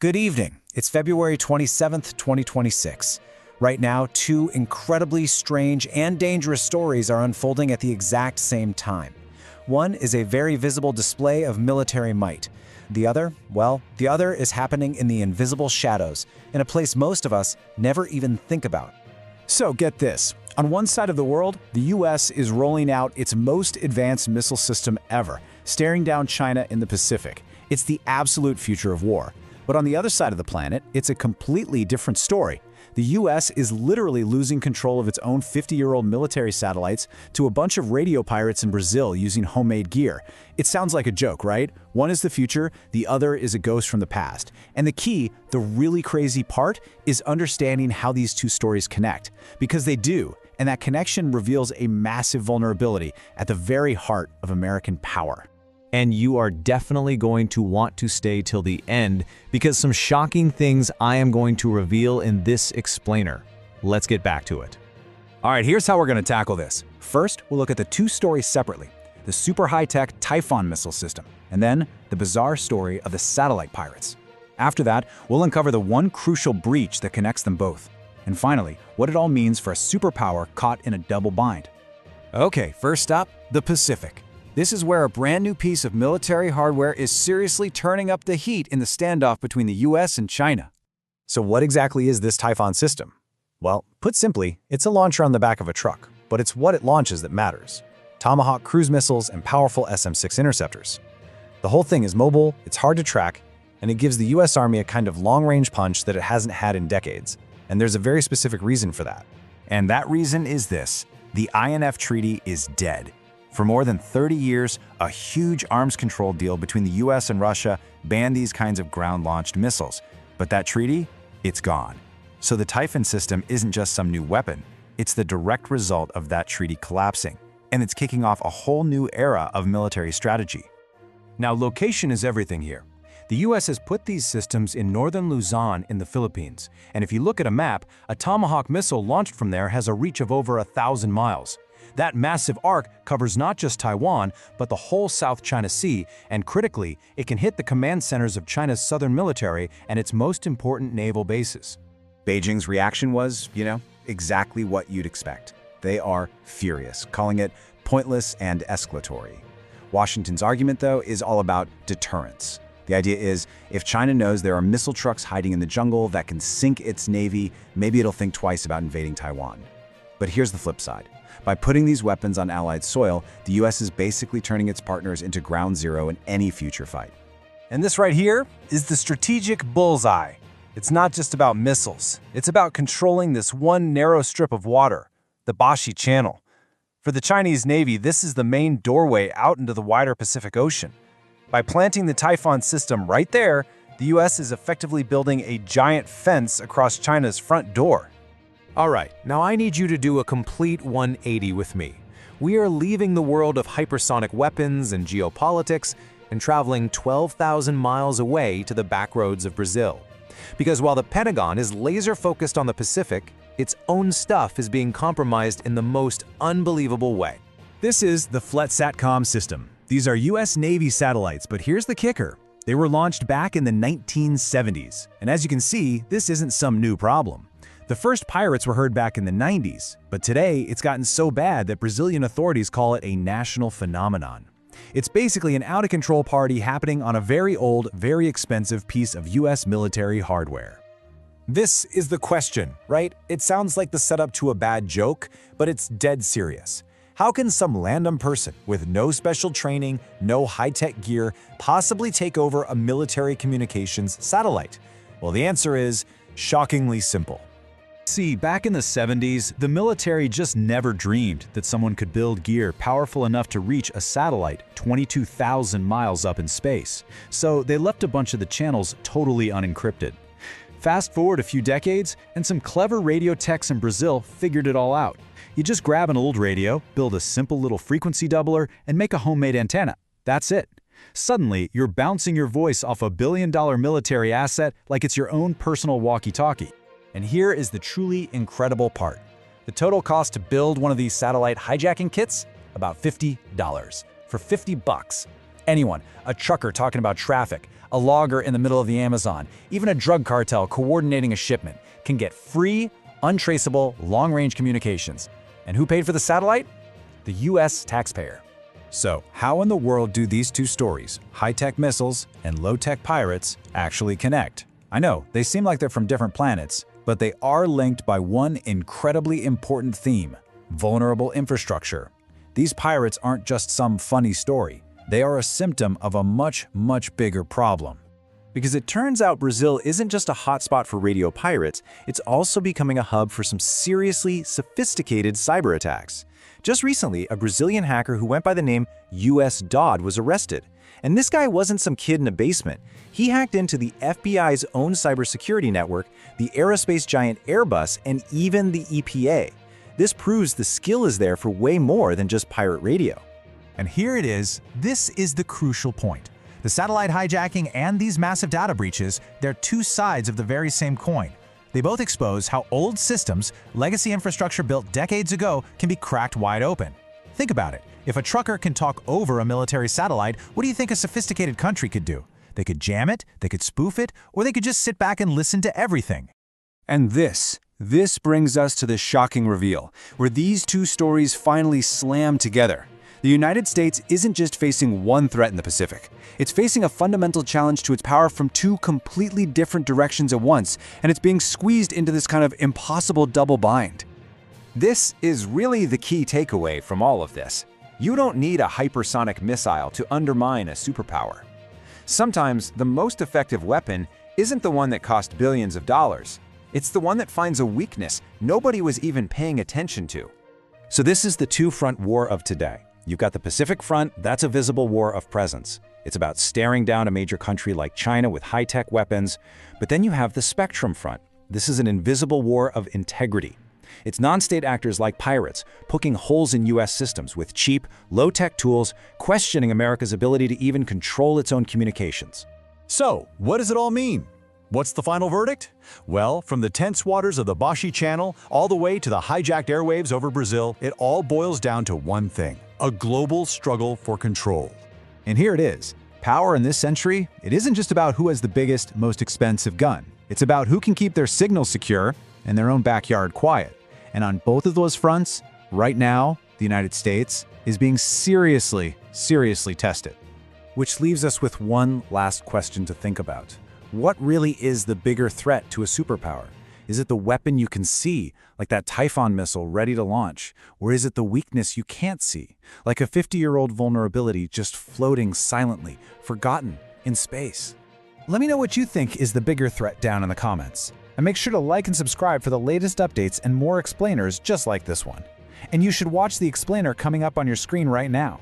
Good evening. It's February 27th, 2026. Right now, two incredibly strange and dangerous stories are unfolding at the exact same time. One is a very visible display of military might. The other is happening in the invisible shadows, in a place most of us never even think about. So get this. On one side of the world, the US is rolling out its most advanced missile system ever, staring down China in the Pacific. It's the absolute future of war. But on the other side of the planet, it's a completely different story. The US is literally losing control of its own 50-year-old military satellites to a bunch of radio pirates in Brazil using homemade gear. It sounds like a joke, right? One is the future, the other is a ghost from the past. And the key, the really crazy part, is understanding how these two stories connect. Because they do, and that connection reveals a massive vulnerability at the very heart of American power. And you are definitely going to want to stay till the end because some shocking things I am going to reveal in this explainer. Let's get back to it. All right, here's how we're going to tackle this. First, we'll look at the two stories separately, the super high-tech Typhon missile system, and then the bizarre story of the satellite pirates. After that, we'll uncover the one crucial breach that connects them both. And finally, what it all means for a superpower caught in a double bind. Okay, first up, the Pacific. This is where a brand new piece of military hardware is seriously turning up the heat in the standoff between the US and China. So what exactly is this Typhon system? Well, put simply, it's a launcher on the back of a truck, but it's what it launches that matters. Tomahawk cruise missiles and powerful SM-6 interceptors. The whole thing is mobile, it's hard to track, and it gives the US Army a kind of long-range punch that it hasn't had in decades. And there's a very specific reason for that. And that reason is this: the INF Treaty is dead. For more than 30 years, a huge arms control deal between the US and Russia banned these kinds of ground-launched missiles. But that treaty, it's gone. So the Typhon system isn't just some new weapon, it's the direct result of that treaty collapsing. And it's kicking off a whole new era of military strategy. Now, location is everything here. The US has put these systems in northern Luzon in the Philippines. And if you look at a map, a Tomahawk missile launched from there has a reach of over 1,000 miles. That massive arc covers not just Taiwan, but the whole South China Sea, and critically, it can hit the command centers of China's southern military and its most important naval bases. Beijing's reaction was, exactly what you'd expect. They are furious, calling it pointless and escalatory. Washington's argument, though, is all about deterrents. The idea is, if China knows there are missile trucks hiding in the jungle that can sink its navy, maybe it'll think twice about invading Taiwan. But here's the flip side. By putting these weapons on Allied soil, the US is basically turning its partners into ground zero in any future fight. And this right here is the strategic bullseye. It's not just about missiles. It's about controlling this one narrow strip of water, the Bashi Channel. For the Chinese Navy, this is the main doorway out into the wider Pacific Ocean. By planting the Typhon system right there, the US is effectively building a giant fence across China's front door. All right, now I need you to do a complete 180 with me. We are leaving the world of hypersonic weapons and geopolitics and traveling 12,000 miles away to the backroads of Brazil. Because while the Pentagon is laser-focused on the Pacific, its own stuff is being compromised in the most unbelievable way. This is the FLETSATCOM system. These are US Navy satellites, but here's the kicker. They were launched back in the 1970s. And as you can see, this isn't some new problem. The first pirates were heard back in the 90s, but today it's gotten so bad that Brazilian authorities call it a national phenomenon. It's basically an out-of-control party happening on a very old, very expensive piece of US military hardware. This is the question, right? It sounds like the setup to a bad joke, but it's dead serious. How can some random person with no special training, no high-tech gear, possibly take over a military communications satellite? Well, the answer is shockingly simple. See, back in the 70s, the military just never dreamed that someone could build gear powerful enough to reach a satellite 22,000 miles up in space. So they left a bunch of the channels totally unencrypted. Fast forward a few decades, and some clever radio techs in Brazil figured it all out. You just grab an old radio, build a simple little frequency doubler, and make a homemade antenna. That's it. Suddenly, you're bouncing your voice off a billion-dollar military asset like it's your own personal walkie-talkie. And here is the truly incredible part. The total cost to build one of these satellite hijacking kits? About $50. For $50. Anyone, a trucker talking about traffic, a logger in the middle of the Amazon, even a drug cartel coordinating a shipment, can get free, untraceable, long-range communications. And who paid for the satellite? The US taxpayer. So, how in the world do these two stories, high-tech missiles and low-tech pirates, actually connect? I know, they seem like they're from different planets, but they are linked by one incredibly important theme: vulnerable infrastructure. These pirates aren't just some funny story. They are a symptom of a much, much bigger problem. Because it turns out Brazil isn't just a hotspot for radio pirates, it's also becoming a hub for some seriously sophisticated cyber attacks. Just recently, a Brazilian hacker who went by the name US Dodd was arrested. And this guy wasn't some kid in a basement. He hacked into the FBI's own cybersecurity network, the aerospace giant Airbus, and even the EPA. This proves the skill is there for way more than just pirate radio. And here it is. This is the crucial point. The satellite hijacking and these massive data breaches, they're two sides of the very same coin. They both expose how old systems, legacy infrastructure built decades ago, can be cracked wide open. Think about it. If a trucker can talk over a military satellite, what do you think a sophisticated country could do? They could jam it, they could spoof it, or they could just sit back and listen to everything. And this brings us to the shocking reveal, where these two stories finally slam together. The United States isn't just facing one threat in the Pacific. It's facing a fundamental challenge to its power from two completely different directions at once, and it's being squeezed into this kind of impossible double bind. This is really the key takeaway from all of this. You don't need a hypersonic missile to undermine a superpower. Sometimes the most effective weapon isn't the one that cost billions of dollars. It's the one that finds a weakness nobody was even paying attention to. So this is the two-front war of today. You've got the Pacific Front, that's a visible war of presence. It's about staring down a major country like China with high-tech weapons. But then you have the Spectrum Front. This is an invisible war of integrity. It's non-state actors like pirates poking holes in US systems with cheap, low-tech tools, questioning America's ability to even control its own communications. So, what does it all mean? What's the final verdict? Well, from the tense waters of the Bashi Channel all the way to the hijacked airwaves over Brazil, it all boils down to one thing: a global struggle for control. And here it is. Power in this century, it isn't just about who has the biggest, most expensive gun. It's about who can keep their signals secure and their own backyard quiet. And on both of those fronts, right now, the United States is being seriously tested. Which leaves us with one last question to think about. What really is the bigger threat to a superpower? Is it the weapon you can see, like that Typhon missile ready to launch? Or is it the weakness you can't see, like a 50-year-old vulnerability just floating silently, forgotten, in space? Let me know what you think is the bigger threat down in the comments. And make sure to like and subscribe for the latest updates and more explainers just like this one. And you should watch the explainer coming up on your screen right now.